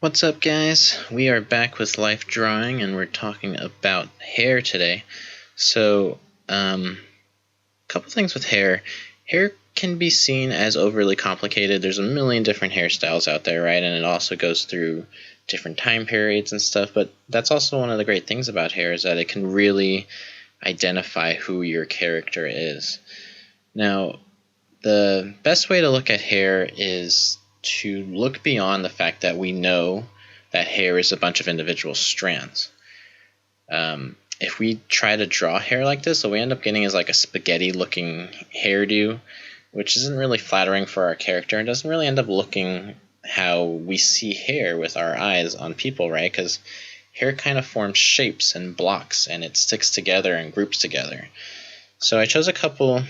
What's up, guys? We are back with Life Drawing, and we're talking about hair today. So, a couple things with hair. Hair can be seen as overly complicated. There's a million different hairstyles out there, right? And it also goes through different time periods and stuff. But that's also one of the great things about hair, is that it can really identify who your character is. Now, the best way to look at hair is to look beyond the fact that we know that hair is a bunch of individual strands. If we try to draw hair like this, what we end up getting is like a spaghetti looking hairdo, which isn't really flattering for our character and doesn't really end up looking how we see hair with our eyes on people, right? Because hair kind of forms shapes and blocks, and it sticks together and groups together. So I chose a couple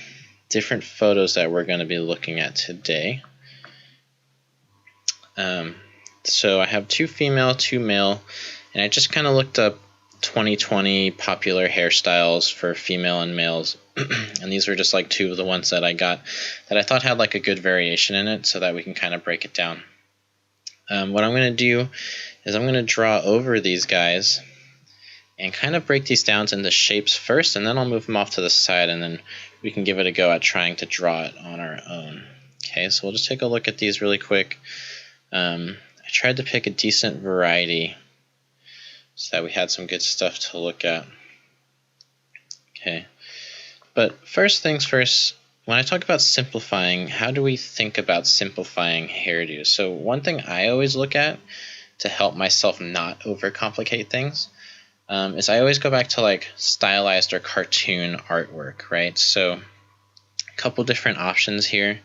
different photos that we're going to be looking at today. So I have 2 female, 2 male, and I just kind of looked up 2020 popular hairstyles for female and males, and these were just like 2 of the ones that I got that I thought had like a good variation in it, so that we can kind of break it down. What I'm going to do is I'm going to draw over these guys and kind of break these down into shapes first, and then I'll move them off to the side, and then we can give it a go at trying to draw it on our own. Okay, so we'll just take a look at these really quick. I tried to pick a decent variety so that we had some good stuff to look at. Okay, but first things first, when I talk about simplifying, how do we think about simplifying hairdos? So one thing I always look at to help myself not overcomplicate things is I always go back to like stylized or cartoon artwork, right? So a couple different options here.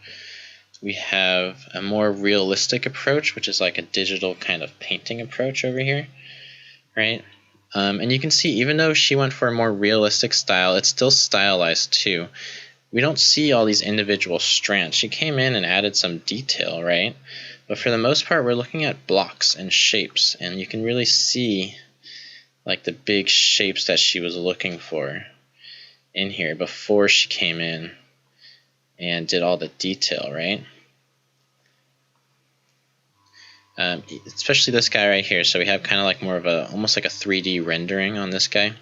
We have a more realistic approach, which is like a digital kind of painting approach over here, right? And you can see, even though she went for a more realistic style, it's still stylized too. We don't see all these individual strands. She came in and added some detail, right? But for the most part, we're looking at blocks and shapes, and you can really see like the big shapes that she was looking for in here before she came in and did all the detail, right? Especially this guy right here. So we have kind of like more of a, almost like a 3D rendering on this guy.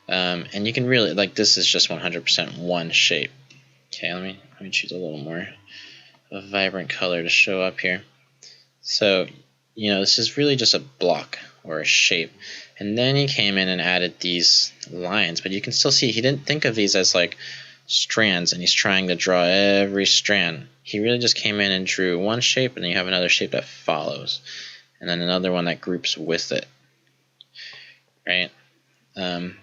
And you can really, like, this is just 100% one shape. Okay, let me choose a little more of a vibrant color to show up here. So, you know, this is really just a block or a shape. And then he came in and added these lines, but you can still see he didn't think of these as like strands, and he's trying to draw every strand. He really just came in and drew one shape, and then you have another shape that follows, and then another one that groups with it, right? And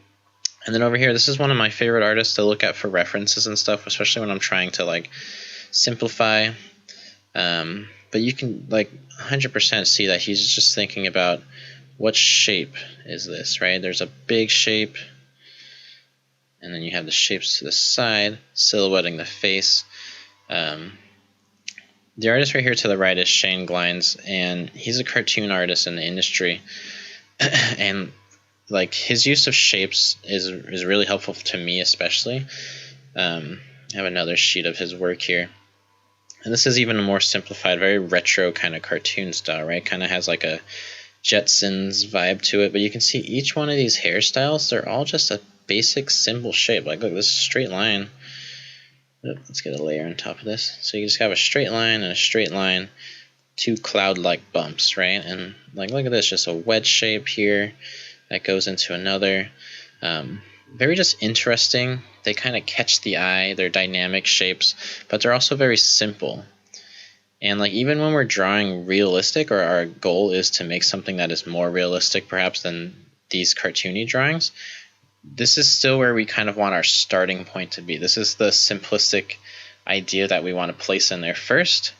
then over here, this is one of my favorite artists to look at for references and stuff, especially when I'm trying to like simplify. But you can like 100% see that he's just thinking about what shape is this, right? There's a big shape, and then you have the shapes to the side, silhouetting the face. The artist right here to the right is Shane Glines, and he's a cartoon artist in the industry. And like his use of shapes is really helpful to me, especially. I have another sheet of his work here. And this is even a more simplified, very retro kind of cartoon style, right? Kind of has like a Jetsons vibe to it. But you can see each one of these hairstyles, they're all just a basic simple shape. Like, look, this is a straight line. Let's get a layer on top of this. So you just have a straight line and a straight line, 2 cloud-like bumps, right? And like, look at this, just a wedge shape here that goes into another. Very just interesting. They kind of catch the eye. They're dynamic shapes, but they're also very simple. And like, even when we're drawing realistic, or our goal is to make something that is more realistic perhaps than these cartoony drawings, this is still where we kind of want our starting point to be. This is the simplistic idea that we want to place in there first,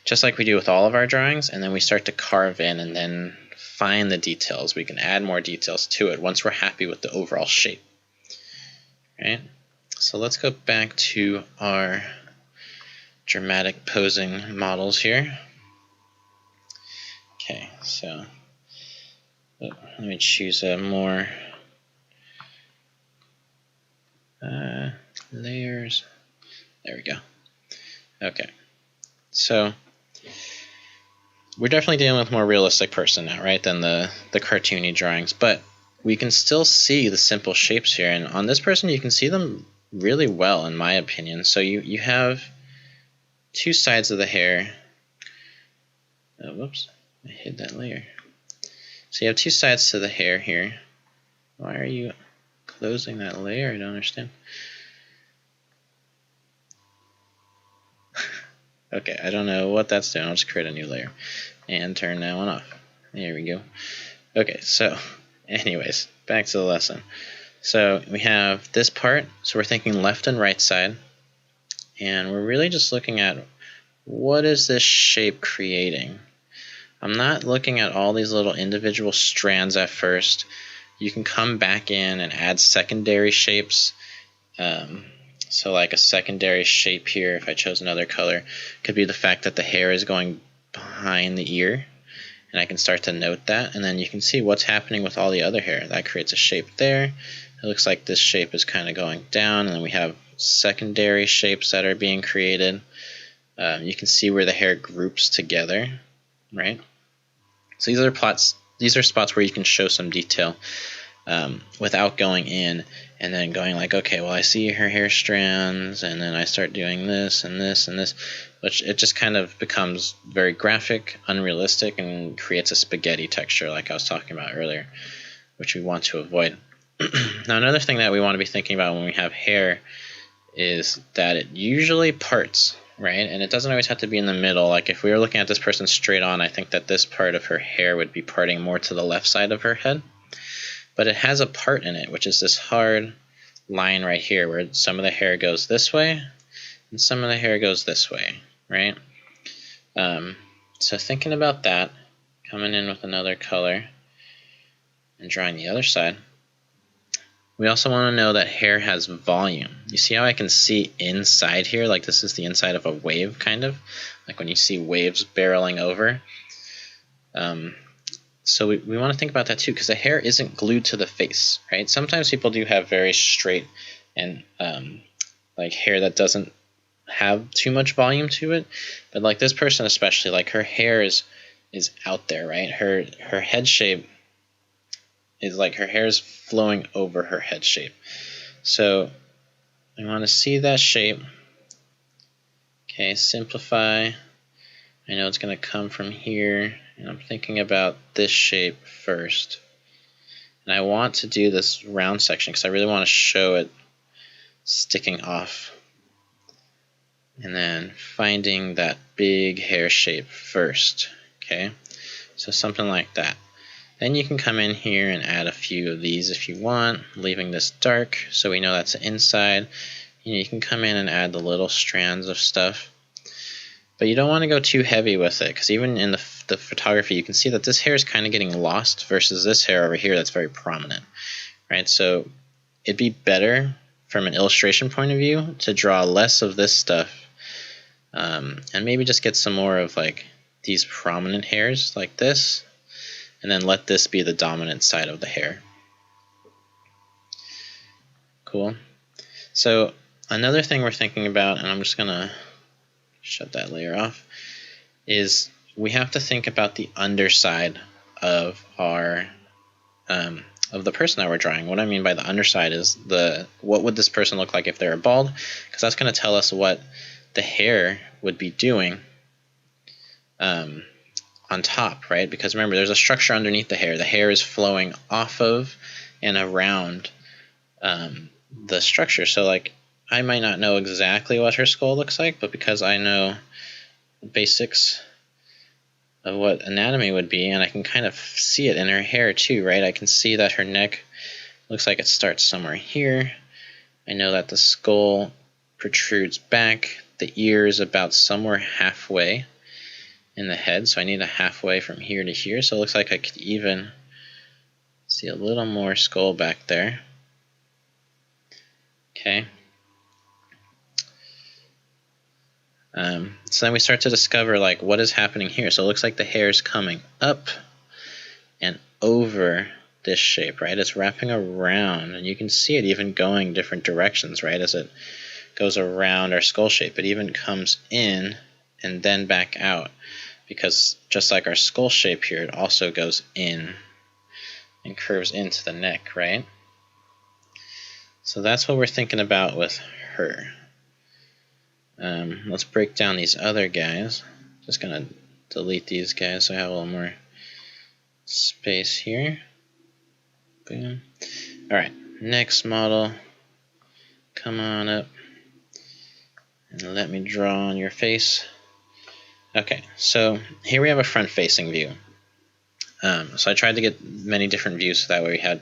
just like we do with all of our drawings, and then we start to carve in and then find the details. We can add more details to it once we're happy with the overall shape. Right? So let's go back to our dramatic posing models here. Okay, so let me choose a more layers. There we go. Okay, so we're definitely dealing with a more realistic person now, right, than the cartoony drawings. But we can still see the simple shapes here. And on this person, you can see them really well, in my opinion. So you have two sides of the hair. Oh, whoops, I hid that layer. So you have two sides to the hair here. Why are you closing that layer? I don't understand. Okay, I don't know what that's doing. I'll just create a new layer and turn that one off. There we go. Okay, so anyways, back to the lesson. So we have this part. So we're thinking left and right side. And we're really just looking at what is this shape creating. I'm not looking at all these little individual strands at first. You can come back in and add secondary shapes. So like a secondary shape here, if I chose another color, could be the fact that the hair is going behind the ear. And I can start to note that. And then you can see what's happening with all the other hair. That creates a shape there. It looks like this shape is kind of going down. And then we have secondary shapes that are being created. You can see where the hair groups together, right? So these are spots where you can show some detail without going in and then going like, okay, well, I see her hair strands, and then I start doing this and this and this, which it just kind of becomes very graphic, unrealistic, and creates a spaghetti texture like I was talking about earlier, which we want to avoid. Now, another thing that we want to be thinking about when we have hair is that it usually parts, right? And it doesn't always have to be in the middle. Like if we were looking at this person straight on, I think that this part of her hair would be parting more to the left side of her head. But it has a part in it, which is this hard line right here where some of the hair goes this way and some of the hair goes this way, right? So thinking about that, coming in with another color and drawing the other side, we also want to know that hair has volume. You see how I can see inside here? Like this is the inside of a wave, kind of. Like when you see waves barreling over. So we want to think about that too, because the hair isn't glued to the face, right? Sometimes people do have very straight and like hair that doesn't have too much volume to it. But like this person especially, like her hair is out there, right? Her head shape is like her hair is flowing over her head shape. So I want to see that shape. Okay, simplify. I know it's going to come from here, and I'm thinking about this shape first. And I want to do this round section because I really want to show it sticking off. And then finding that big hair shape first. Okay, so something like that. Then you can come in here and add a few of these if you want, leaving this dark so we know that's the inside. You can come in and add the little strands of stuff. But you don't want to go too heavy with it, because even in the photography you can see that this hair is kind of getting lost versus this hair over here that's very prominent, right? So it'd be better from an illustration point of view to draw less of this stuff and maybe just get some more of like these prominent hairs like this, and then let this be the dominant side of the hair. Cool. So another thing we're thinking about, and I'm just going to shut that layer off, is we have to think about the underside of our of the person that we're drawing. What I mean by the underside is what would this person look like if they were bald, because that's going to tell us what the hair would be doing on top, right? Because remember, there's a structure underneath the hair. The hair is flowing off of and around the structure. So like I might not know exactly what her skull looks like, but because I know the basics of what anatomy would be, and I can kind of see it in her hair too, right? I can see that her neck looks like it starts somewhere here. I know that the skull protrudes back. The ear is about somewhere halfway in the head, so I need a halfway from here to here. So it looks like I could even see a little more skull back there. Okay. So then we start to discover like what is happening here. So it looks like the hair is coming up and over this shape, right? It's wrapping around, and you can see it even going different directions, right? As it goes around our skull shape, it even comes in and then back out. because just like our skull shape here, it also goes in and curves into the neck, right? So that's what we're thinking about with her. Let's break down these other guys. Just gonna delete these guys so I have a little more space here. Boom. Alright, next model. Come on up and let me draw on your face. Okay, so here we have a front-facing view. So I tried to get many different views so that way we had,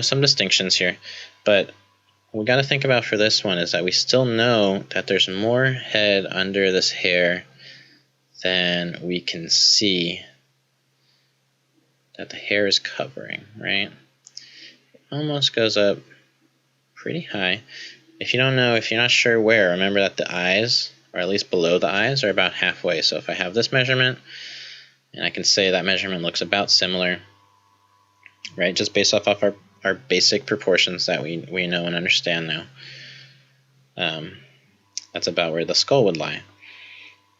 some distinctions here. But what we got to think about for this one is that we still know that there's more head under this hair than we can see that the hair is covering, right? It almost goes up pretty high. If you don't know, if you're not sure where, remember that the eyes, or at least below the eyes, are about halfway. So if I have this measurement, and I can say that measurement looks about similar, right? Just based off of our basic proportions that we know and understand now. That's about where the skull would lie.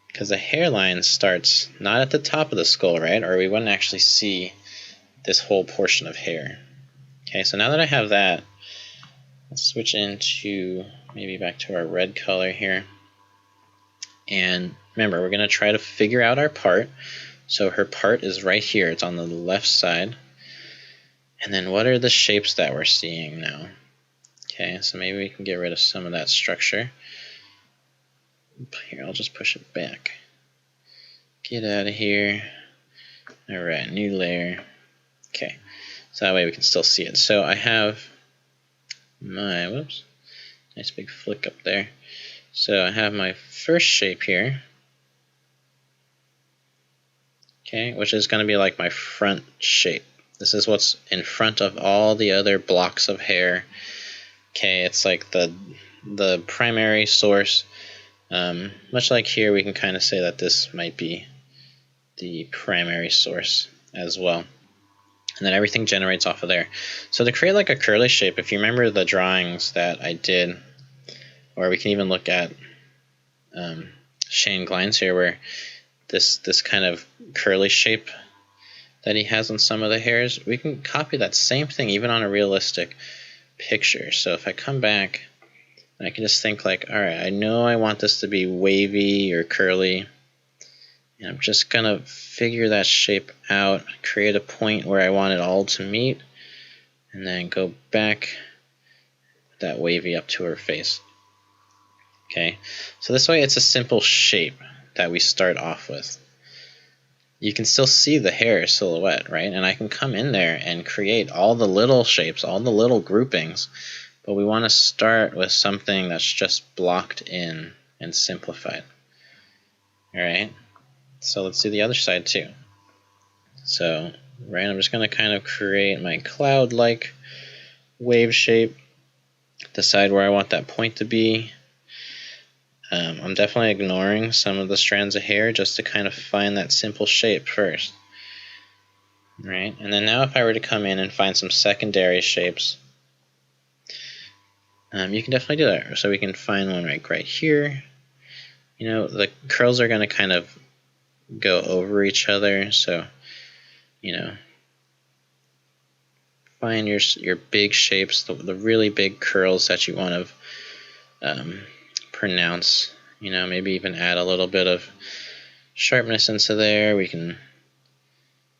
Because the hairline starts not at the top of the skull, right? Or we wouldn't actually see this whole portion of hair. Okay, so now that I have that, let's switch into maybe back to our red color here. And remember, we're going to try to figure out our part. So her part is right here. It's on the left side. And then what are the shapes that we're seeing now? Okay, so maybe we can get rid of some of that structure. Here, I'll just push it back. Get out of here. Alright, new layer. Okay, so that way we can still see it. So I have my, whoops, nice big flick up there. So I have my first shape here. Okay, which is going to be like my front shape. This is what's in front of all the other blocks of hair. Okay, it's like the primary source. Much like here, we can kind of say that this might be the primary source as well. And then everything generates off of there. So to create like a curly shape, if you remember the drawings that I did, or we can even look at Shane Glines here, where this kind of curly shape that he has on some of the hairs, we can copy that same thing even on a realistic picture. So if I come back, I can just think like, all right, I know I want this to be wavy or curly, and I'm just gonna figure that shape out, create a point where I want it all to meet, and then go back that wavy up to her face. Okay, so this way it's a simple shape that we start off with. You can still see the hair silhouette, right? And I can come in there and create all the little shapes, all the little groupings, but we want to start with something that's just blocked in and simplified. All right, so let's do the other side too. So, right, I'm just going to kind of create my cloud-like wave shape, decide where I want that point to be. I'm definitely ignoring some of the strands of hair just to kind of find that simple shape first. Right, and then now if I were to come in and find some secondary shapes, you can definitely do that. So we can find one right here. The curls are going to kind of go over each other, so find your big shapes, the really big curls that you want to pronounce. Maybe even add a little bit of sharpness into there. We can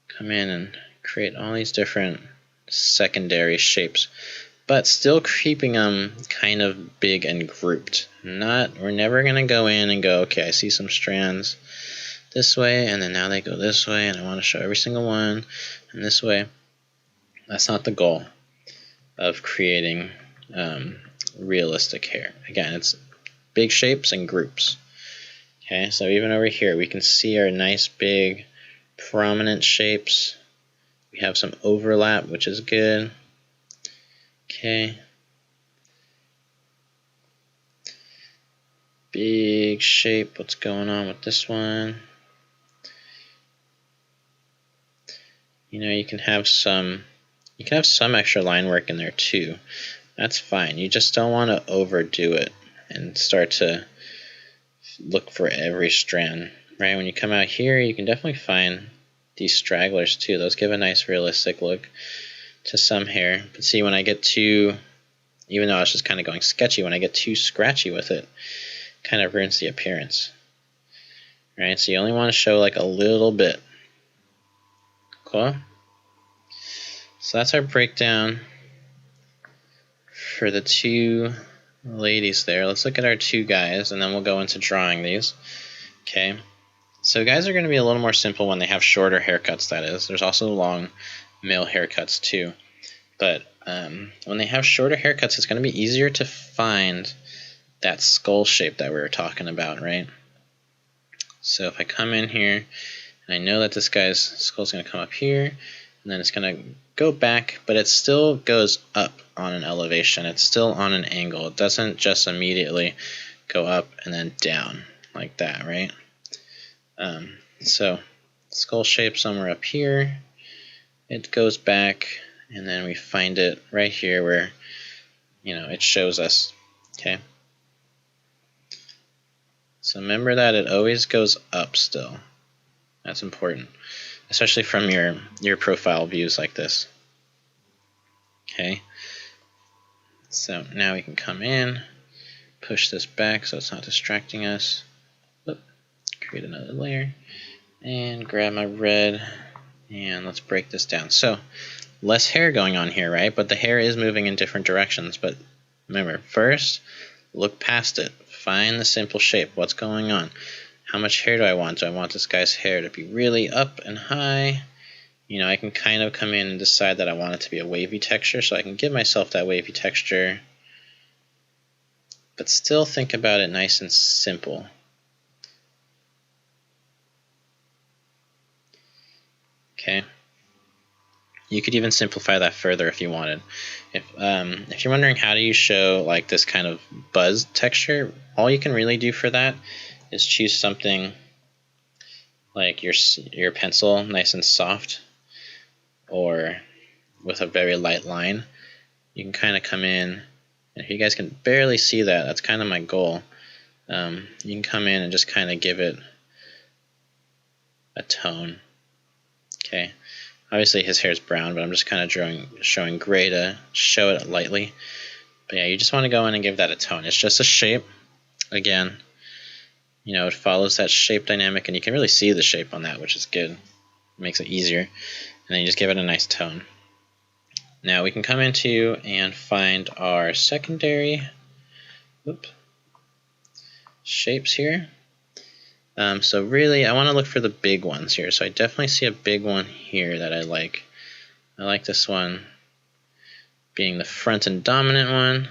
come in and create all these different secondary shapes, but still keeping them kind of big and grouped. We're never going to go in and go, okay, I see some strands this way, and then now they go this way, and I want to show every single one in this way. That's not the goal of creating realistic hair. Again, it's big shapes and groups. Okay, so even over here, we can see our nice big prominent shapes. We have some overlap, which is good. Okay. Big shape, what's going on with this one? You can have some extra line work in there too. That's fine. You just don't want to overdo it and start to look for every strand. right? When you come out here, you can definitely find these stragglers too. Those give a nice realistic look to some hair. But see, when I get too, even though I was just kind of going sketchy, when I get too scratchy with it, kind of ruins the appearance. Right, so you only want to show like a little bit. Cool. So that's our breakdown for the two ladies there. Let's look at our two guys, and then we'll go into drawing these. Okay. So guys are going to be a little more simple when they have shorter haircuts, that is. There's also long male haircuts too. But when they have shorter haircuts, it's going to be easier to find that skull shape that we were talking about, right? So if I come in here, and I know that this guy's skull is going to come up here, and then it's going to go back, but it still goes up on an elevation. It's still on an angle. It doesn't just immediately go up and then down like that, right? So skull shape somewhere up here, it goes back, and then we find it right here where, you know, it shows us, okay? So remember that it always goes up still. That's important, especially from your profile views like this. Okay, so now we can come in, push this back so it's not distracting us. Oop, create another layer, and grab my red, and let's break this down. So less hair going on here, right? But the hair is moving in different directions. But remember, first, look past it. Find the simple shape. What's going on? How much hair do I want? Do I want this guy's hair to be really up and high? You know, I can kind of come in and decide that I want it to be a wavy texture, so I can give myself that wavy texture, but still think about it nice and simple. Okay. You could even simplify that further if you wanted. If you're wondering how do you show like this kind of buzz texture, all you can really do for that is choose something like your pencil, nice and soft, or with a very light line. You can kind of come in, and if you guys can barely see that, that's kind of my goal. You can come in and just kind of give it a tone. Okay. Obviously his hair is brown, but I'm just kind of showing gray to show it lightly. But yeah, you just want to go in and give that a tone. It's just a shape. Again, you know, it follows that shape dynamic, and you can really see the shape on that, which is good. It makes it easier. And then you just give it a nice tone. Now we can come into and find our secondary shapes here. So really, I want to look for the big ones here. So I definitely see a big one here that I like. I like this one being the front and dominant one.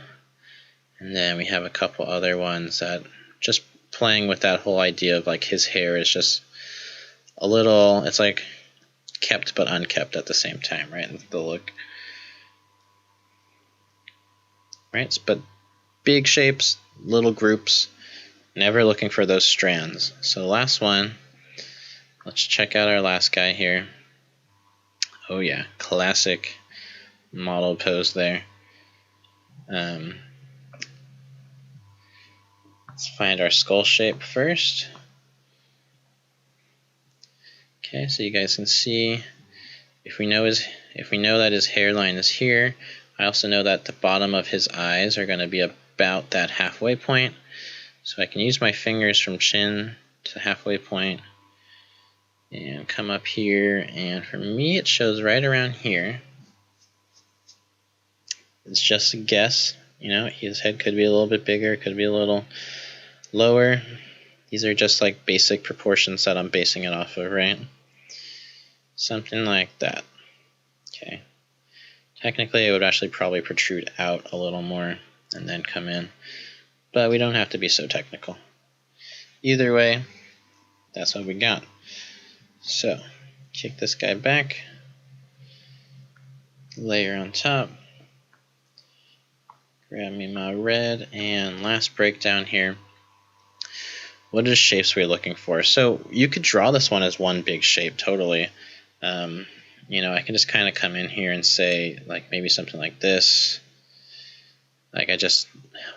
And then we have a couple other ones that just playing with that whole idea of like his hair is just a little, it's like kept but unkept at the same time, right? The look. Right? But big shapes, little groups. Never looking for those strands. So the last one, let's check out our last guy here. Oh yeah, classic model pose there. Let's find our skull shape first. Okay, so you guys can see if we know that his hairline is here, I also know that the bottom of his eyes are going to be about that halfway point. So I can use my fingers from chin to halfway point and come up here, and for me it shows right around here. It's just a guess, you know, his head could be a little bit bigger, could be a little lower. These are just like basic proportions that I'm basing it off of, right? Something like that. Okay. Technically it would actually probably protrude out a little more and then come in. But we don't have to be so technical. Either way, that's what we got. So, kick this guy back, layer on top, grab me my red, and last breakdown here. What are the shapes we're looking for? So you could draw this one as one big shape, totally. You know, I can just kind of come in here and say, like, maybe something like this. Like, I just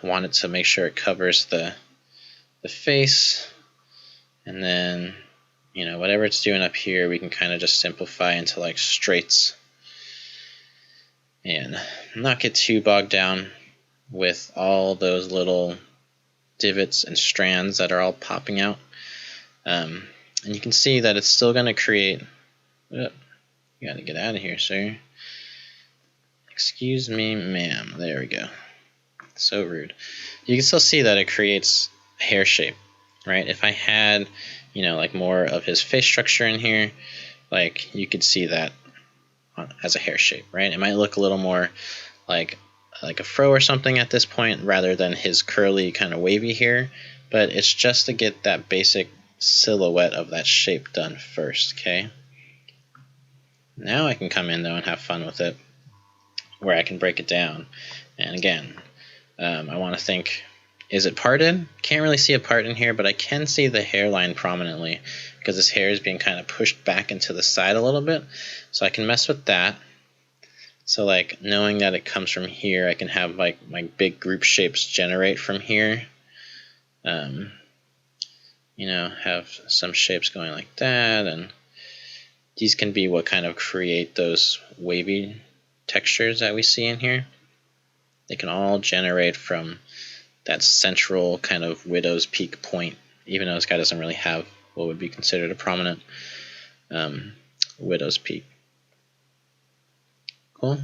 wanted to make sure it covers the face. And then, you know, whatever it's doing up here, we can kind of just simplify into like straights and not get too bogged down with all those little divots and strands that are all popping out. And you can see that it's still going to create... Oh, you got to get out of here, sir. Excuse me, ma'am. There we go. So rude. You can still see that it creates a hair shape, right? If I had, you know, like more of his face structure in here, like you could see that as a hair shape, right? It might look a little more like a fro or something at this point rather than his curly kind of wavy hair, but it's just to get that basic silhouette of that shape done first, okay? Now I can come in though and have fun with it, where I can break it down. And again, I want to think, is it parted? Can't really see a part in here, but I can see the hairline prominently because his hair is being kind of pushed back into the side a little bit. So I can mess with that. So like knowing that it comes from here, I can have like my big group shapes generate from here. You know, have some shapes going like that, and these can be what kind of create those wavy textures that we see in here. They can all generate from that central kind of widow's peak point, even though this guy doesn't really have what would be considered a prominent widow's peak. Cool.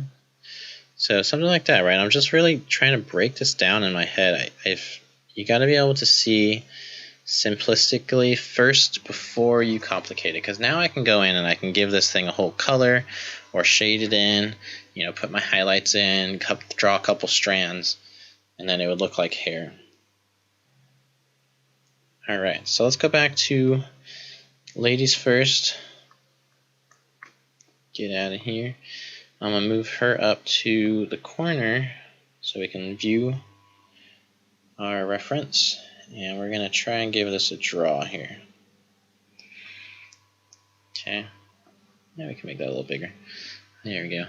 So something like that, right? I'm just really trying to break this down in my head. You got to be able to see simplistically first before you complicate it, because now I can go in and I can give this thing a whole color or shade it in, you know, put my highlights in, draw a couple strands, and then it would look like hair. Alright, so let's go back to ladies first. Get out of here. I'm going to move her up to the corner so we can view our reference. And we're going to try and give this a draw here. Okay. Now we can make that a little bigger. There we go.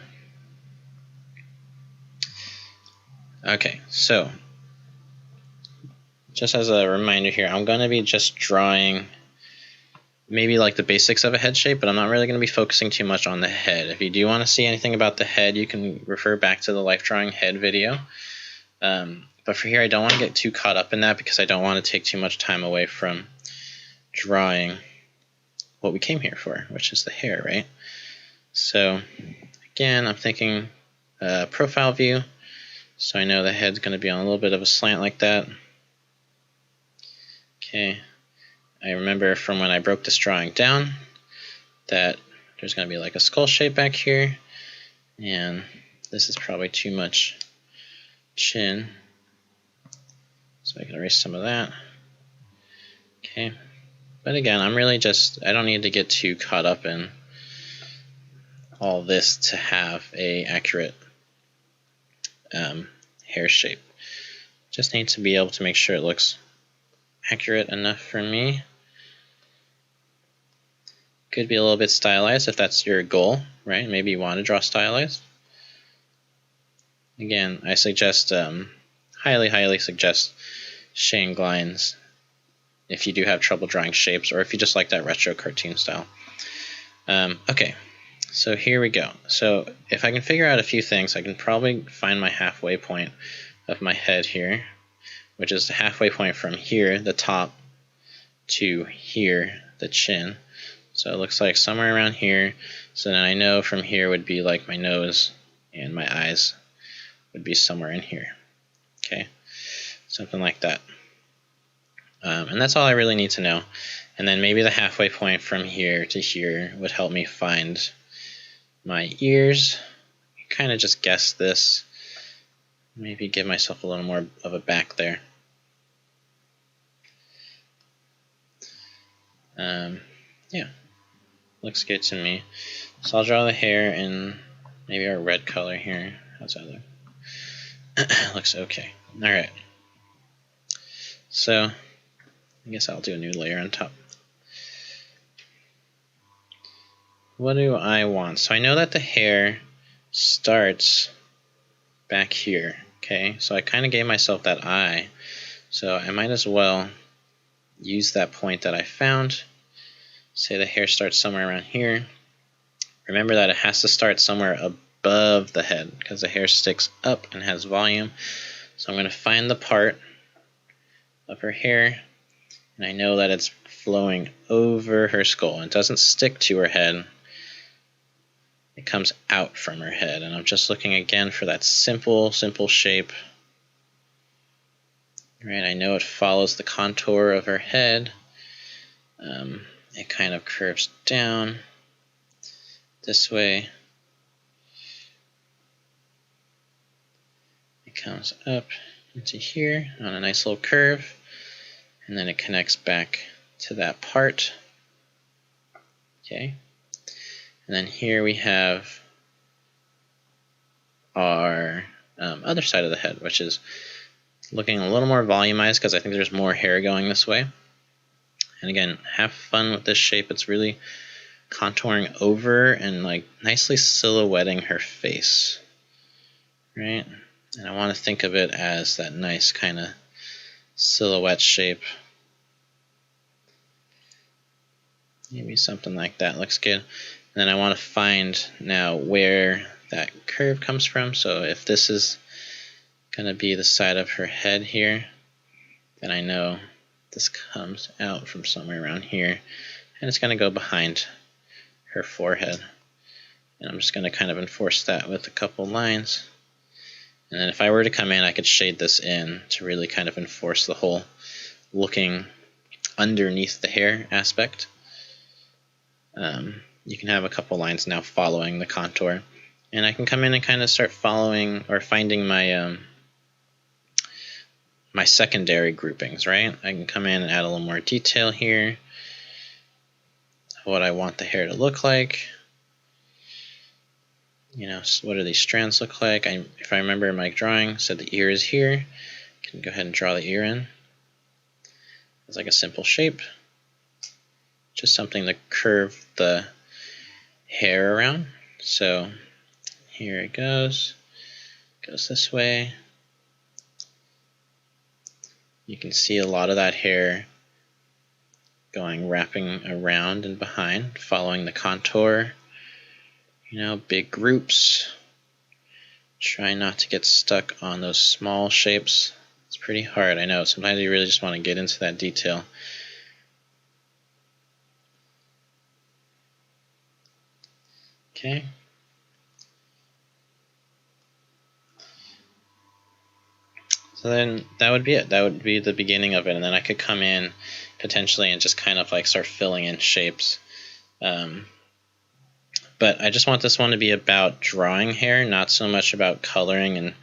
Okay, so just as a reminder here, I'm going to be just drawing maybe like the basics of a head shape, but I'm not really going to be focusing too much on the head. If you do want to see anything about the head, you can refer back to the life drawing head video. But for here, I don't want to get too caught up in that because I don't want to take too much time away from drawing what we came here for, which is the hair, right? So again, I'm thinking profile view. So I know the head's going to be on a little bit of a slant like that. Okay. I remember from when I broke this drawing down that there's going to be like a skull shape back here, and this is probably too much chin, so I can erase some of that. Okay, but again, I'm really just, I don't need to get too caught up in all this to have a accurate hair shape. Just need to be able to make sure it looks accurate enough for me. Could be a little bit stylized if that's your goal, right? Maybe you want to draw stylized. Again, I suggest, highly suggest shading lines if you do have trouble drawing shapes, or if you just like that retro cartoon style. Okay, so here we go. So if I can figure out a few things, I can probably find my halfway point of my head here, which is the halfway point from here, the top, to here, the chin. So it looks like somewhere around here. So then I know from here would be like my nose, and my eyes would be somewhere in here. Okay, something like that. And that's all I really need to know. And then maybe the halfway point from here to here would help me find my ears. Kind of just guess this. Maybe give myself a little more of a back there. Yeah, looks good to me. So I'll draw the hair in maybe a red color here. How's that look? Looks okay. Alright. So I guess I'll do a new layer on top. What do I want? So I know that the hair starts back here. Okay, so I kind of gave myself that eye. So I might as well use that point that I found. Say the hair starts somewhere around here. Remember that it has to start somewhere above the head because the hair sticks up and has volume. So I'm going to find the part of her hair, and I know that it's flowing over her skull. It doesn't stick to her head. It comes out from her head, and I'm just looking again for that simple shape. Right, I know it follows the contour of her head. It kind of curves down this way. It comes up into here on a nice little curve, and then it connects back to that part. Okay, and then here we have our other side of the head, which is looking a little more volumized because I think there's more hair going this way. And again, have fun with this shape. It's really contouring over and like nicely silhouetting her face, right? And I want to think of it as that nice kind of silhouette shape. Maybe something like that looks good. And then I want to find now where that curve comes from. So if this is going to be the side of her head here, then I know this comes out from somewhere around here, and it's going to go behind her forehead. And I'm just going to kind of enforce that with a couple lines. And then if I were to come in, I could shade this in to really kind of enforce the whole looking underneath the hair aspect. You can have a couple lines now following the contour. And I can come in and kind of start following or finding my my secondary groupings, right? I can come in and add a little more detail here, what I want the hair to look like. You know, what do these strands look like? If I remember my drawing, said the ear is here. I can go ahead and draw the ear in. It's like a simple shape, just something to curve the hair around. So here it goes this way. You can see a lot of that hair wrapping around and behind, following the contour. You know, big groups. Try not to get stuck on those small shapes. It's pretty hard, I know. Sometimes you really just want to get into that detail. Okay. So then that would be it. That would be the beginning of it. And then I could come in potentially and just kind of like start filling in shapes. But I just want this one to be about drawing hair, not so much about coloring and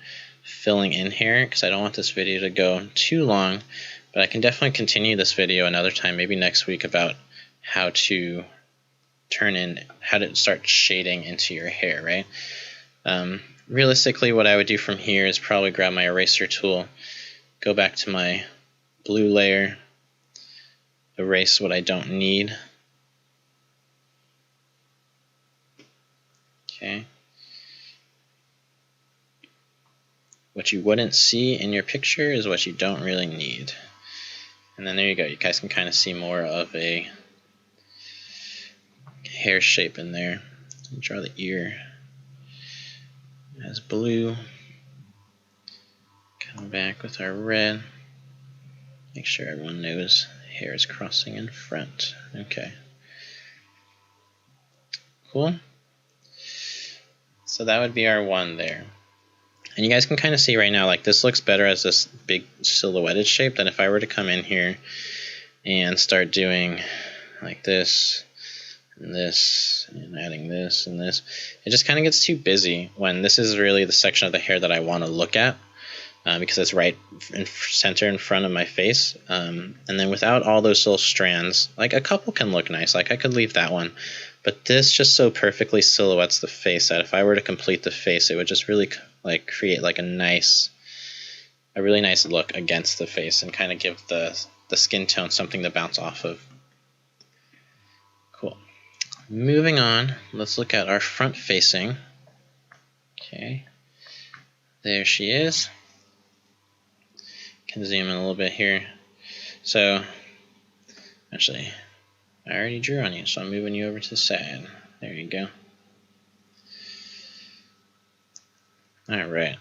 filling in hair, because I don't want this video to go too long. But I can definitely continue this video another time, maybe next week, about how to start shading into your hair, right? Realistically, what I would do from here is probably grab my eraser tool, go back to my blue layer, erase what I don't need. Okay. What you wouldn't see in your picture is what you don't really need. And then there you go. You guys can kind of see more of a hair shape in there. Draw the ear as blue. Come back with our red. Make sure everyone knows hair is crossing in front. Okay. Cool. So that would be our one there. And you guys can kind of see right now, like this looks better as this big silhouetted shape than if I were to come in here and start doing like this and adding this and this. It just kind of gets too busy when this is really the section of the hair that I want to look at because it's right in center in front of my face. And then without all those little strands, like a couple can look nice, like I could leave that one. But this just so perfectly silhouettes the face that if I were to complete the face, it would just really like create like a really nice look against the face and kind of give the skin tone something to bounce off of. Cool. Moving on, let's look at our front facing. Okay, there she is. Can zoom in a little bit here. So Actually, I already drew on you, so I'm moving you over to the side. There you go. Alright.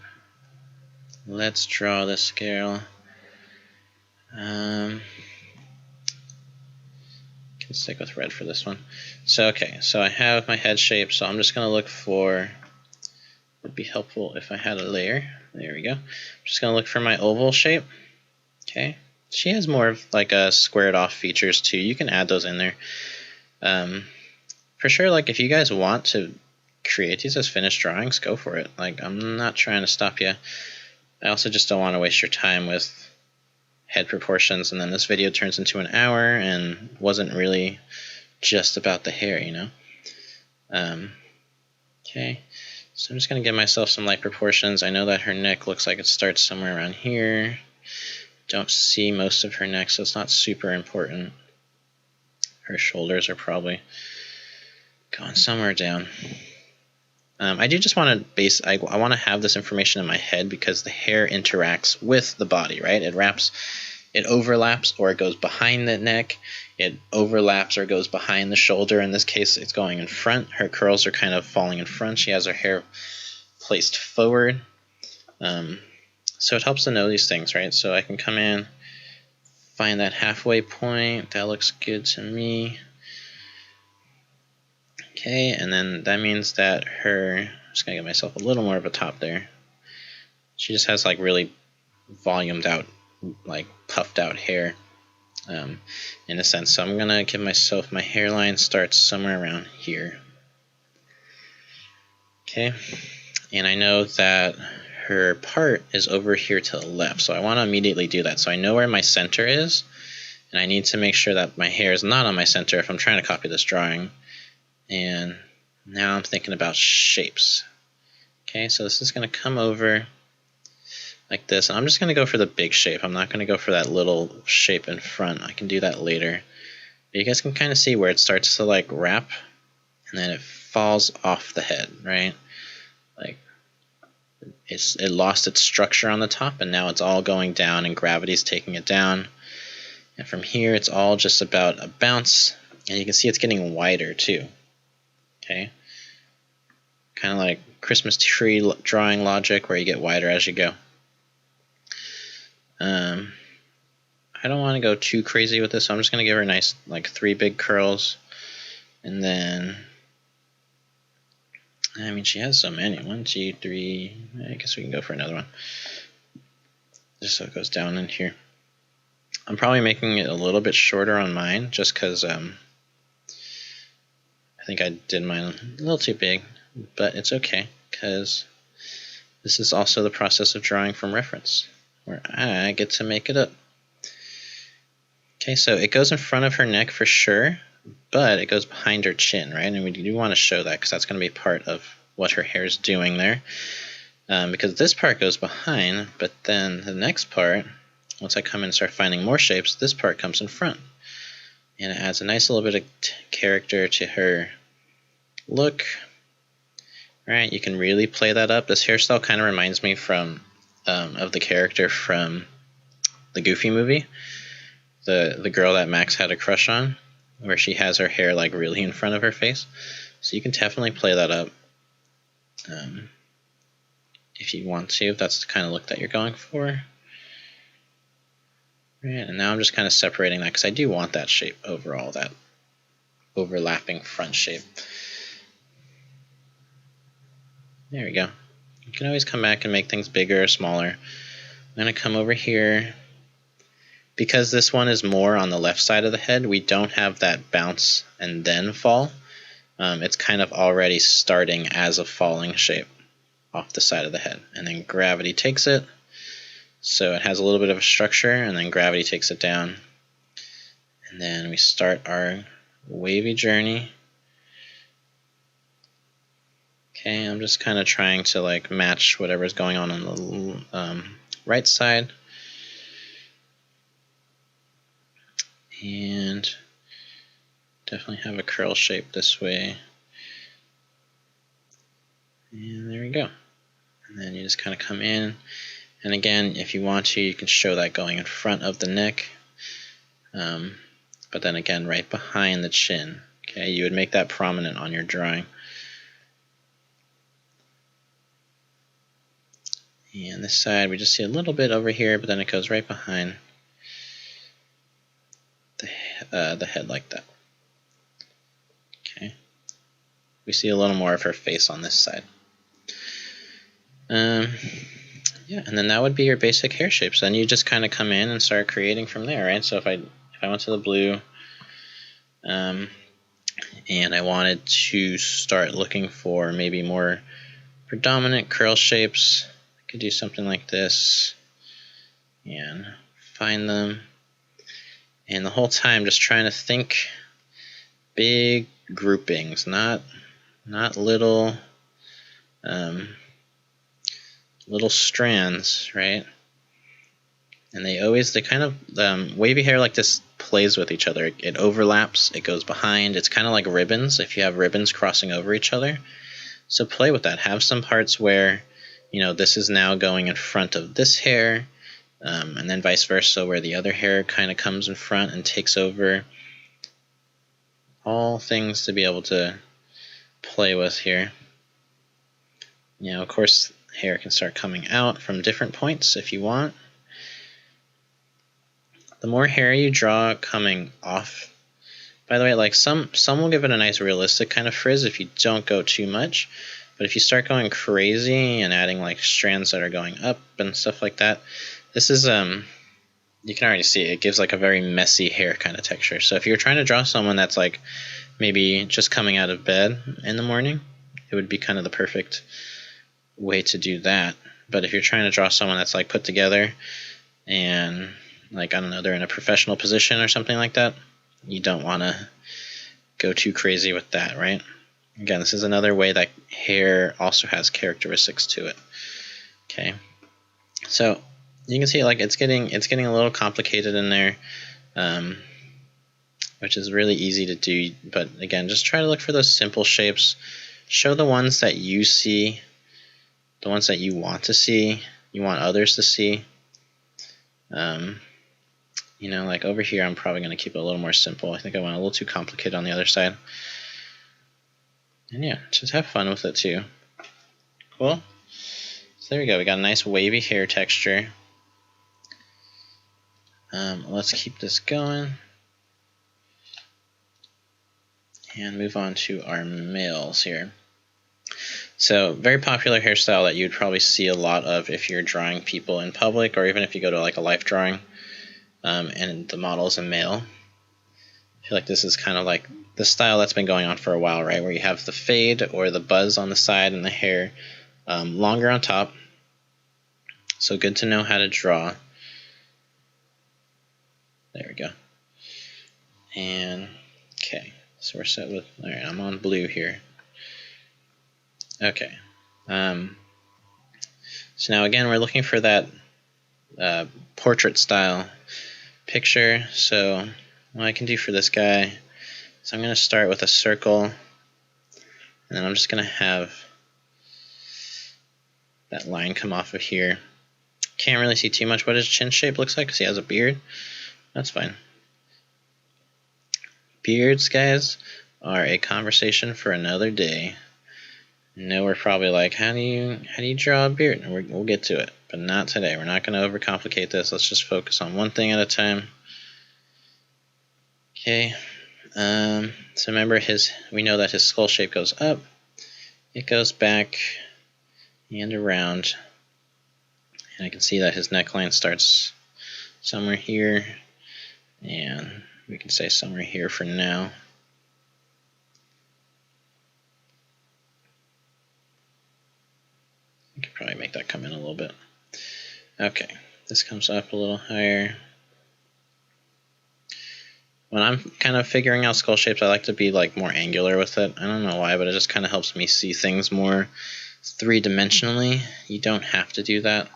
Let's draw this girl. Can stick with red for this one. So okay, so I have my head shape, so I'm just going to look for, would be helpful if I had a layer. There we go. I'm just going to look for my oval shape. Okay. She has more of like a squared off features too. You can add those in there. For sure, like if you guys want to create these as finished drawings, go for it. Like I'm not trying to stop you. I also just don't want to waste your time with head proportions, and then this video turns into an hour and wasn't really just about the hair, you know. Okay, so I'm just going to give myself some light proportions. I know that her neck looks like it starts somewhere around here. Don't see most of her neck, so it's not super important. Her shoulders are probably going somewhere down. I do just want to I want to have this information in my head because the hair interacts with the body, right? It overlaps or it goes behind the neck. It overlaps or goes behind the shoulder. In this case, it's going in front. Her curls are kind of falling in front. She has her hair placed forward. So it helps to know these things, right? So I can come in, find that halfway point. That looks good to me. Okay, and then that means that I'm just going to give myself a little more of a top there. She just has like really volumed out, like puffed out hair in a sense. So I'm going to give myself, my hairline starts somewhere around here. Okay, and I know that her part is over here to the left, so I want to immediately do that. So I know where my center is, and I need to make sure that my hair is not on my center if I'm trying to copy this drawing. And now I'm thinking about shapes. Okay, so this is going to come over like this. And I'm just going to go for the big shape. I'm not going to go for that little shape in front. I can do that later. But you guys can kind of see where it starts to like wrap, and then it falls off the head, right? Like it lost its structure on the top, and now it's all going down, and gravity's taking it down. And from here, it's all just about a bounce, and you can see it's getting wider too. Okay, kind of like Christmas tree drawing logic where you get wider as you go. I don't want to go too crazy with this, so I'm just going to give her a nice like 3 big curls. And then, I mean, she has so many. 1, 2, 3, I guess we can go for another one. Just so it goes down in here. I'm probably making it a little bit shorter on mine just because I think I did mine a little too big, but it's okay because this is also the process of drawing from reference where I get to make it up. Okay, so it goes in front of her neck for sure, but it goes behind her chin, right? And we do want to show that because that's going to be part of what her hair is doing there. Because this part goes behind, but then the next part, once I come in and start finding more shapes, this part comes in front. And it adds a nice little bit of character to her look. Right, you can really play that up. This hairstyle kind of reminds me of the character from the Goofy movie, the girl that Max had a crush on, where she has her hair like really in front of her face. So you can definitely play that up if you want to, if that's the kind of look that you're going for. Right, and now I'm just kind of separating that because I do want that shape overall, that overlapping front shape. There we go. You can always come back and make things bigger or smaller. I'm going to come over here. Because this one is more on the left side of the head, we don't have that bounce and then fall. It's kind of already starting as a falling shape off the side of the head. And then gravity takes it. So it has a little bit of a structure, and then gravity takes it down. And then we start our wavy journey. Okay, I'm just kind of trying to like match whatever's going on the right side. And definitely have a curl shape this way. And there we go. And then you just kind of come in. And again, if you want to, you can show that going in front of the neck. But but then again right behind the chin. Okay, you would make that prominent on your drawing. And this side, we just see a little bit over here, but then it goes right behind the head like that. Okay, we see a little more of her face on this side. Yeah, and then that would be your basic hair shapes. Then you just kind of come in and start creating from there, right? So if I went to the blue, and I wanted to start looking for maybe more predominant curl shapes, I could do something like this and find them. And the whole time just trying to think big groupings, not little little strands, right? And they kind of wavy hair like this plays with each other. It overlaps, it goes behind. It's kind of like ribbons if you have ribbons crossing over each other. So play with that. Have some parts where, you know, this is now going in front of this hair, and then vice versa, where the other hair kind of comes in front and takes over. All things to be able to play with here. You know, of course, hair can start coming out from different points if you want. The more hair you draw coming off, by the way, like some will give it a nice realistic kind of frizz if you don't go too much, but if you start going crazy and adding like strands that are going up and stuff like that, this is you can already see it gives like a very messy hair kind of texture. So if you're trying to draw someone that's like maybe just coming out of bed in the morning, it would be kind of the perfect way to do that. But if you're trying to draw someone that's like put together and like, I don't know, they're in a professional position or something like that, you don't want to go too crazy with that, right? Again, this is another way that hair also has characteristics to it. Okay, so you can see like it's getting a little complicated in there, which is really easy to do. But again, just try to look for those simple shapes. Show the ones that you see, the ones that you want to see, you want others to see. You know, like over here, I'm probably going to keep it a little more simple. I think I went a little too complicated on the other side. And yeah, just have fun with it too. Cool. So there we go. We got a nice wavy hair texture. Let's keep this going. And move on to our males here. So very popular hairstyle that you'd probably see a lot of if you're drawing people in public, or even if you go to like a life drawing, and the model is a male. I feel like this is kind of like the style that's been going on for a while, right? Where you have the fade or the buzz on the side and the hair longer on top. So good to know how to draw. There we go. And okay, so we're set with, all right, I'm on blue here. Okay. So now again, we're looking for that portrait style picture. So what I can do for this guy is I'm going to start with a circle, and then I'm just going to have that line come off of here. Can't really see too much what his chin shape looks like because he has a beard. That's fine. Beards, guys, are a conversation for another day. I know we're probably like, how do you draw a beard? And we'll get to it, but not today. We're not going to overcomplicate this. Let's just focus on one thing at a time. Okay. So remember, we know that his skull shape goes up, it goes back and around, and I can see that his neckline starts somewhere here, and we can say somewhere here for now. I could probably make that come in a little bit. Okay, this comes up a little higher. When I'm kind of figuring out skull shapes, I like to be like more angular with it. I don't know why, but it just kind of helps me see things more three-dimensionally. You don't have to do that.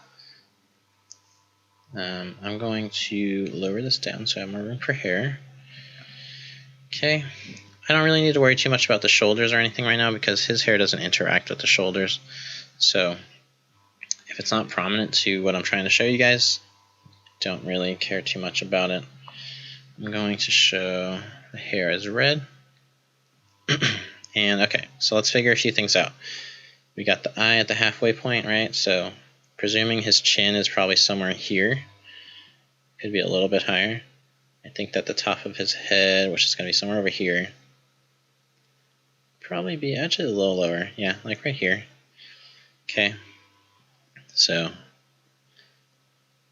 I'm going to lower this down so I have more room for hair. Okay, I don't really need to worry too much about the shoulders or anything right now because his hair doesn't interact with the shoulders. So if it's not prominent to what I'm trying to show you guys, don't really care too much about it. I'm going to show the hair as red. And okay, so let's figure a few things out. We got the eye at the halfway point, right? So presuming his chin is probably somewhere here, could be a little bit higher. I think that the top of his head, which is going to be somewhere over here, probably be actually a little lower. Yeah, like right here. Okay, so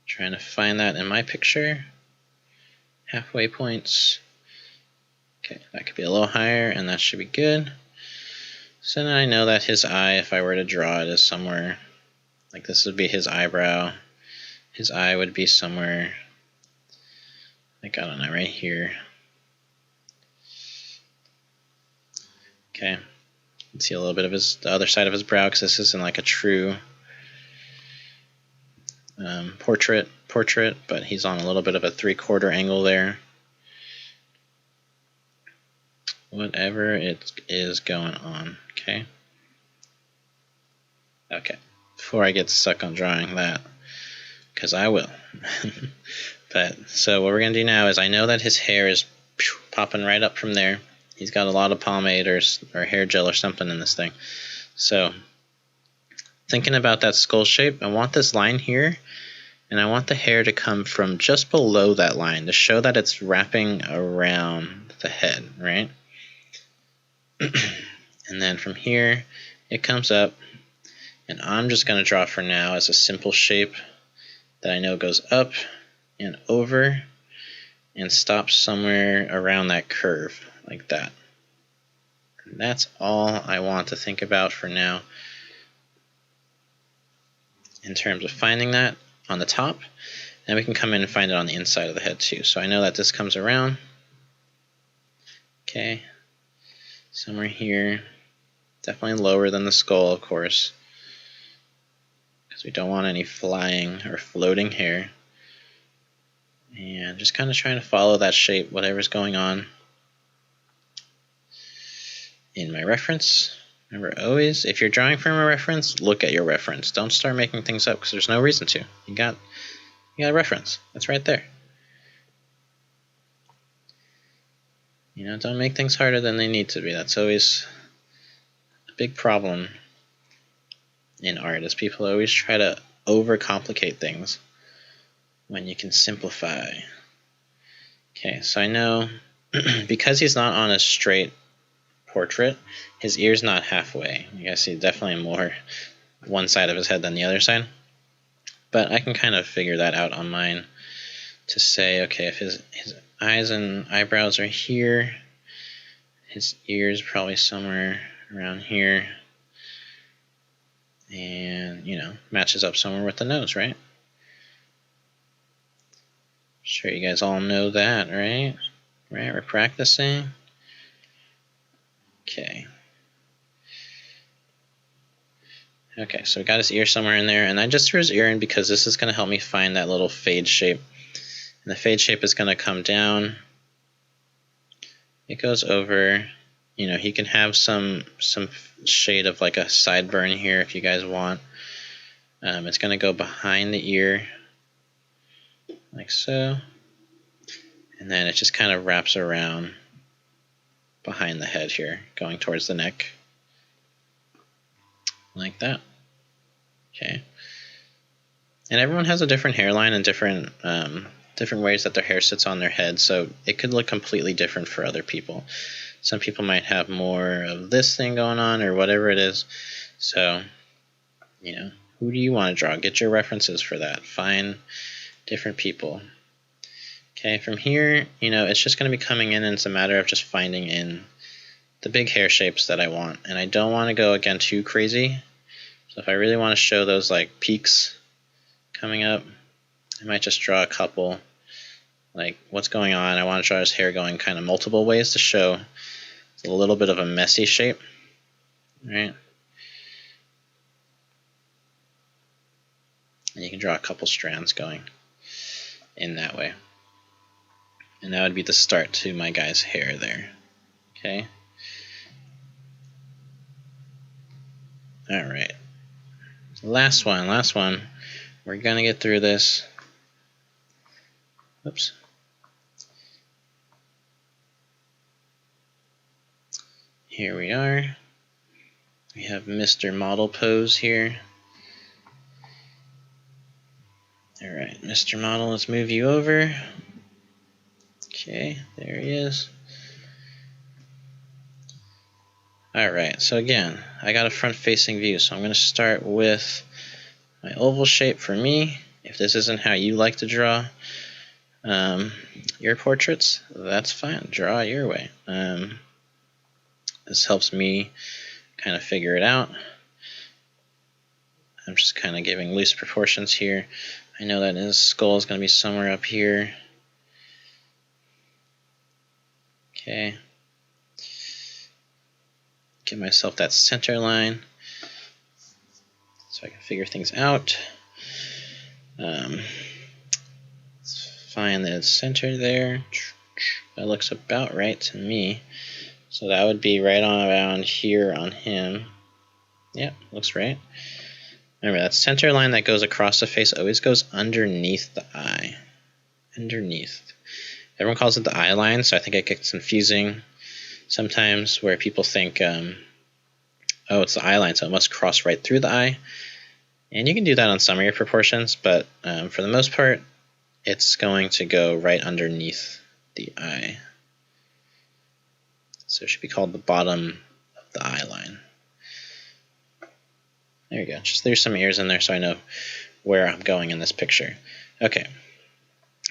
trying to find that in my picture. Halfway points. Okay, that could be a little higher, and that should be good. So then I know that his eye, if I were to draw it, is somewhere, like this would be his eyebrow. His eye would be somewhere, like, I don't know, right here. Okay, you can see a little bit of the other side of his brow, because this isn't like a true portrait, but he's on a little bit of a 3/4 angle there. Whatever it is going on, okay? Okay, before I get stuck on drawing that, because I will. But so what we're going to do now is I know that his hair is popping right up from there. He's got a lot of pomade or hair gel or something in this thing. So thinking about that skull shape, I want this line here, and I want the hair to come from just below that line to show that it's wrapping around the head, right? And then from here, it comes up, and I'm just going to draw for now as a simple shape that I know goes up and over and stops somewhere around that curve, like that. And that's all I want to think about for now in terms of finding that on the top. And we can come in and find it on the inside of the head too. So I know that this comes around, okay, somewhere here, definitely lower than the skull, of course, because we don't want any flying or floating hair. And just kind of trying to follow that shape, whatever's going on in my reference. Remember, always, if you're drawing from a reference, look at your reference. Don't start making things up, because there's no reason to. You got a reference. That's right there. You know, don't make things harder than they need to be. That's always a big problem in art, is people always try to overcomplicate things when you can simplify. Okay, so I know because he's not on a straight portrait, his ear's not halfway. You guys see definitely more one side of his head than the other side. But I can kind of figure that out on mine to say, okay, if his eyes and eyebrows are here, his ears probably somewhere around here, and, you know, matches up somewhere with the nose, right? Sure, you guys all know that, right? Right, we're practicing. Okay. Okay, so we got his ear somewhere in there, and I just threw his ear in because this is going to help me find that little fade shape. And the fade shape is going to come down. It goes over. You know, he can have some shade of like a sideburn here if you guys want. It's going to go behind the ear, like so. And then it just kind of wraps around behind the head here, going towards the neck, like that. Okay. And everyone has a different hairline and different ways that their hair sits on their head, so it could look completely different for other people. Some people might have more of this thing going on or whatever it is. So, you know, who do you want to draw? Get your references for that. Find different people. Okay, from here, you know, it's just going to be coming in, and it's a matter of just finding in the big hair shapes that I want. And I don't want to go, again, too crazy. So if I really want to show those like peaks coming up, I might just draw a couple. Like, what's going on? I want to draw his hair going kind of multiple ways to show it's a little bit of a messy shape, right? And you can draw a couple strands going in that way. And that would be the start to my guy's hair there. Okay. All right. Last one. We're gonna get through this. Oops. here we are. We have Mr. Model pose here. Alright, Mr. Model, let's move you over. Okay, there he is. Alright, so again, I got a front-facing view, so I'm going to start with my oval shape for me. If this isn't how you like to draw your portraits, that's fine. Draw your way. This helps me kind of figure it out. I'm just kind of giving loose proportions here. I know that his skull is going to be somewhere up here. Okay. Give myself that center line so I can figure things out. Let's find the center there. That looks about right to me. So that would be right on around here on him. Yep, looks right. Remember, that center line that goes across the face always goes underneath the eye. Underneath. Everyone calls it the eye line, so I think it gets confusing sometimes where people think, oh, it's the eye line, so it must cross right through the eye. And you can do that on some of your proportions, but for the most part, it's going to go right underneath the eye. So it should be called the bottom of the eye line. There you go. Just there's some ears in there so I know where I'm going in this picture. Okay.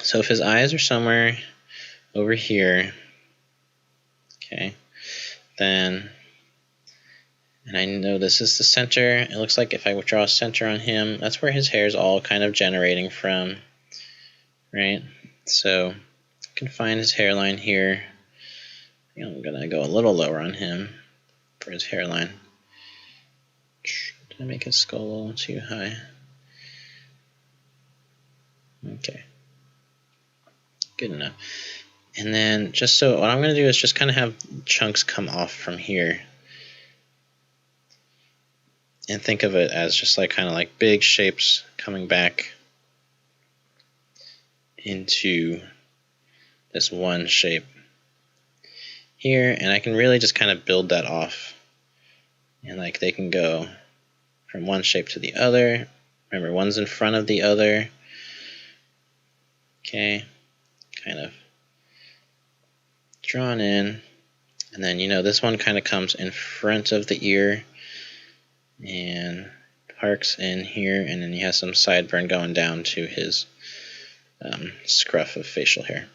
So if his eyes are somewhere over here, okay, then, and I know this is the center. It looks like if I draw a center on him, that's where his hair is all kind of generating from, right? So I can find his hairline here. I'm going to go a little lower on him for his hairline. Did I make his skull a little too high? Okay. Good enough. And then just so what I'm going to do is just kind of have chunks come off from here. And think of it as just like kind of like big shapes coming back into this one shape here. And I can really just kind of build that off. And like they can go from one shape to the other. Remember, one's in front of the other. Okay, kind of drawn in. And then, you know, this one kind of comes in front of the ear and parks in here. And then you have some sideburn going down to his scruff of facial hair.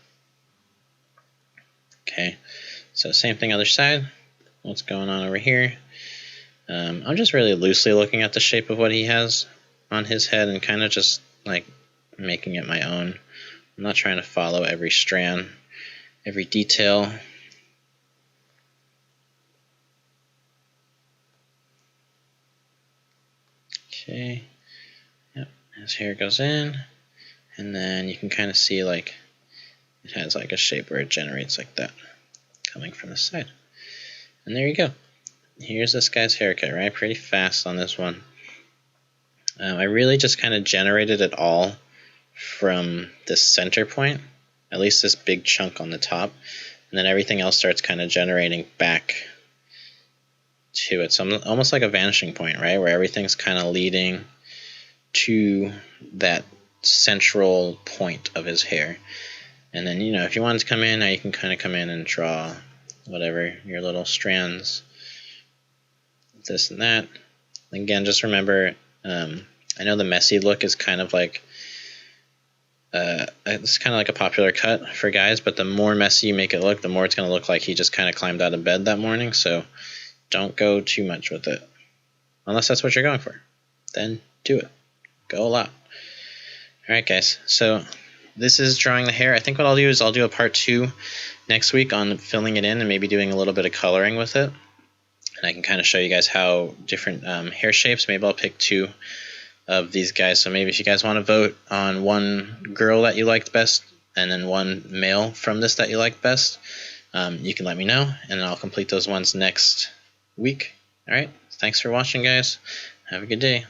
Okay, so same thing other side. What's going on over here? I'm just really loosely looking at the shape of what he has on his head and kind of just like making it my own. I'm not trying to follow every strand, every detail. Okay, yep, his hair goes in, and then you can kind of see like it has like a shape where it generates like that coming from the side. And there you go. Here's this guy's haircut, right? Pretty fast on this one. I really just kind of generated it all from this center point, at least this big chunk on the top, and then everything else starts kind of generating back to it. So almost like a vanishing point, right? Where everything's kind of leading to that central point of his hair. And then, you know, if you wanted to come in, now you can kind of come in and draw whatever, your little strands, this and that. Again, just remember, I know the messy look is kind of like it's kind of like a popular cut for guys, but the more messy you make it look, the more it's going to look like he just kind of climbed out of bed that morning. So don't go too much with it, unless that's what you're going for. Then do it. Go a lot. All right, guys. So this is drawing the hair. I think what I'll do is I'll do a part 2 next week on filling it in and maybe doing a little bit of coloring with it. And I can kind of show you guys how different hair shapes. Maybe I'll pick 2 of these guys. So maybe if you guys want to vote on one girl that you liked best and then one male from this that you liked best, you can let me know, and I'll complete those ones next week. All right. Thanks for watching, guys. Have a good day.